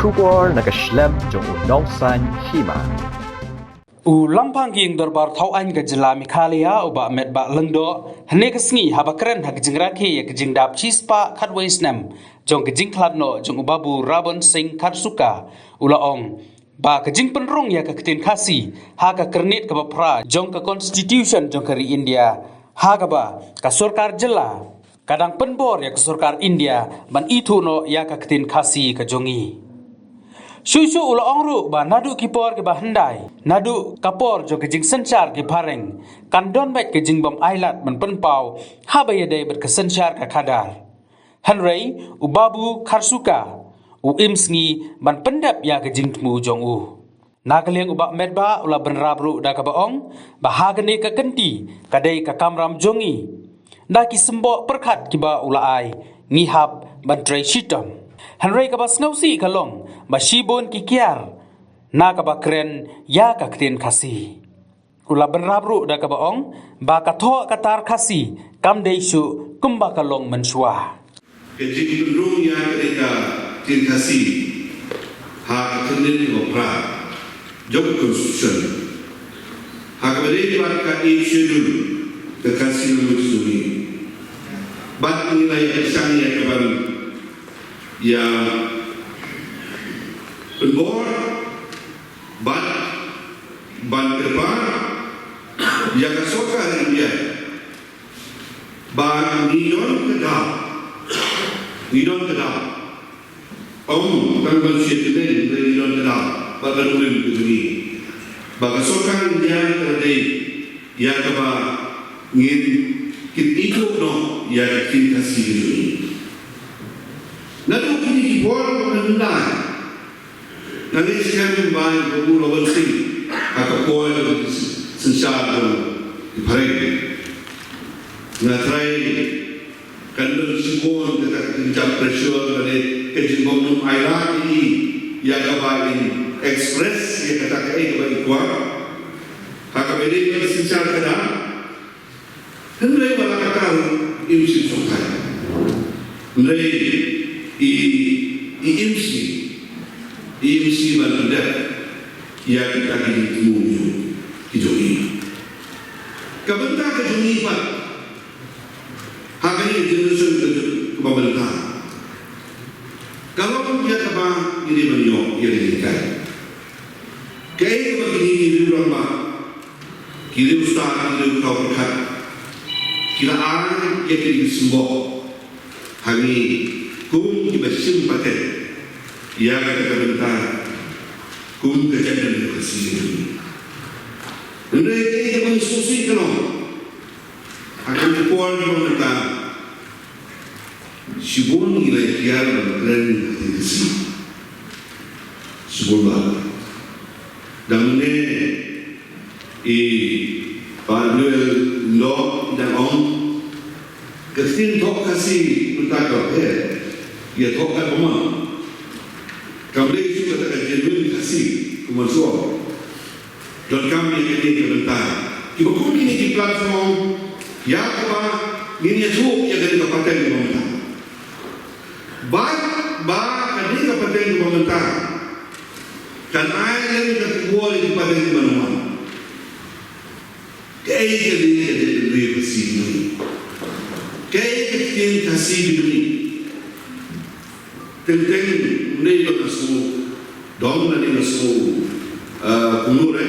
Shubor Nakaslem Jong Nongsan Hima. Lampang ging dorbar thau an gajla mikhalia uba met ba lengdo hne kasngi habakren hak jingraki ya jingdap chispa khatwaisnam jong gijing khladno jong ubabu rabon sing khatsuka ulaong ba kajing penrong ya kaktin khasi ha ka kernit ka bapra jong ka constitution jong kari India ha ka ba ka sarkar jela kadang penbor ya ka sarkar India ban itu no ya kaktin khasi ka jongi Susu ula ongru ba nadu kipor ke bahandai nadu kapor jo kejing sencar ke pareng kandon bet kejing bom ailat men penpau ha bayade ber kesencar ka kadar Henry ubabu kharsuka u imsngi ban pendap ya kejing tmu jong u nagaleng ubak medba ula benrabru da ka baong bahagane ka kenti kadai ka kamram jongi daki sembo perkhat kiba ula ai ngihap ban trai shitom Henry kabas ngausi kalong basibon kikiar na kabakren ya kaktin kasi ula benrabru da kabaong ba katho katar kasi kam deisu kumba kalong mensua kejing pendung ya ketika tin kasi ha kenin opera job construction ha kabere bat ka schedule ke kasi nusuni bat nilai pesan ya kabar ya penbor ban terbar ya kasoka India ban nidon kedap kan manusia ini nidon kedap baga nulim begini baga soka India tadi ya kaba ngin kit itu no ya kit kasih ini Nadu kini kipor mengenai, nanti sekarang bayi baru lawan sing, agak koi sensar di pareng. Ngatrai kandung simon kita kencang pressure dari kejengom num airat ini, ya kabain express ya kata kai kabain kuat, agak beda dari sensar kada, hendak malah kata imsi sokai, hendak IMC Bangladesh ya kita ini hidupnya kebentar kejungi pak haknya generasi kepemerintah kalau dia apa ini beliau yang diinginkan kayak begini kiri ulama kiri ustaz kiri kau berkat kira yang kiri sembuh hari kum dibasim paten ya kata bentar kum kejadian kesini mereka ini mensusi kalau akan kuat mereka sibun nilai tiar dan kesini sebuah dan ini panel lo dan om kesini tok kasih mentakar ya tokat rumah kami itu katakan genuine kasih kemajuan dan kami ini kebentar kita pun ini di platform ya apa ini itu yang dari kabupaten pemerintah kami kabupaten pemerintah dan air yang kita boleh di kabupaten mana-mana kayak ini dari kasih ini kayak kasih ini tentang nilai nasu, dom nilai nasu, kunure.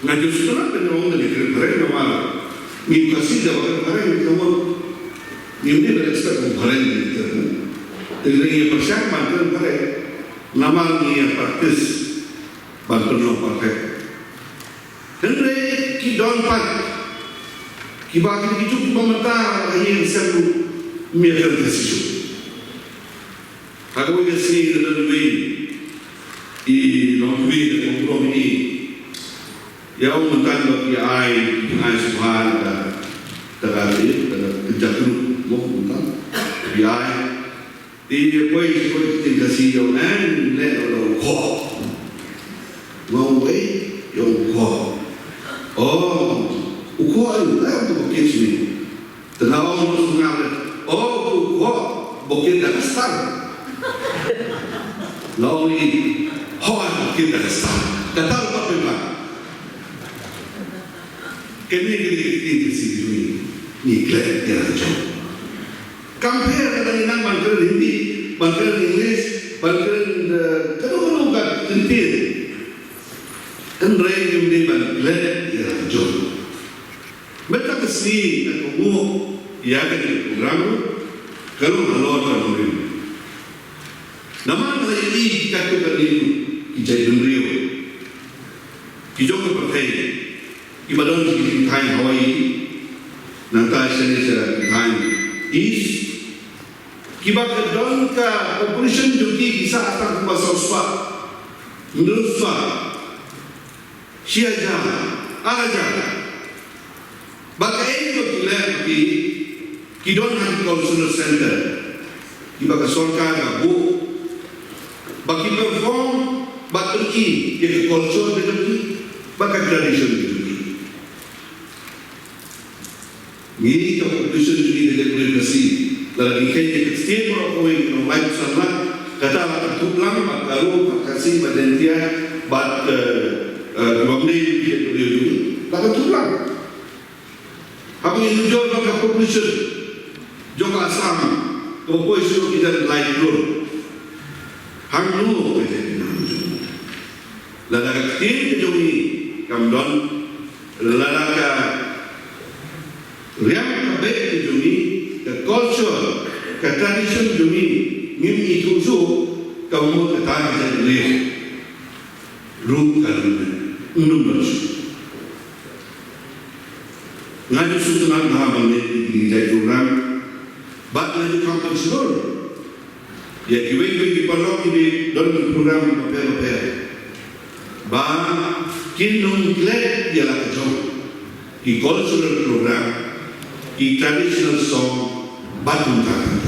Ngaji sudah dengan orang dari kerja nama, ni kasih jawab kerja kamu, ni berekspert kerja ni. Jadi ni persiapan bantuan kerja, nama ni praktis bantuan kerja. Henry kidon pat, kibagi hidup pemerintah ini selalu miaran tersebut. Aku ingin sini dalam duit, duit dan umroh ini, ya orang bagi ai Subhan dan terkait kerja dulu, bukan, ai, di poin tinggal si yang lain orang kau, mau yang kau, kau itu untuk bukan sini, tetapi orang mesti ngalir, kau bukan dah start. Lauli hawan kita kesal. Kata apa pula? Kini kita sini ni klep dia macam. Compare dengan yang bangker Hindi, bangker English, bangker kalau kat tentir. Kan raya yang dia bangker dia macam. Mereka kesini nak umum ia kan program kalau halal kan. Nama ini kita tu kali ijai dunia. Kijok berpakai, ibadah di Thai Hawaii, nanti saya Thai East. Kibak kedon ka population juti bisa akan kubasa uswa, menurut uswa, siaja, araja. Bagai itu kita di Kidon Agricultural Center, kibak kesorka kabu. Bagi perform, bagi jadi culture begitu, bagi tradition begitu. Ini tradition begitu jadi bersih. Lalu kita setiap orang kau yang live sama, kata akan tulang, baru kasih badantia, bat bangni dia dulu, lalu tulang. Apa yang jual bagi population, jual asam, population kita live dulu. Hanglu lada kecil kejumi kamdon lada riam kabeh kejumi the culture the tradition kejumi ngim itu su kamu kata jadi rup kalun unum ngaju susunan bahagian di jadi program bat ngaju kampung seluruh. Ya, kita perlu ini dalam program apa-apa. Bah, kinung klep dia lah kacau. Di cultural program, di traditional song, batung kata.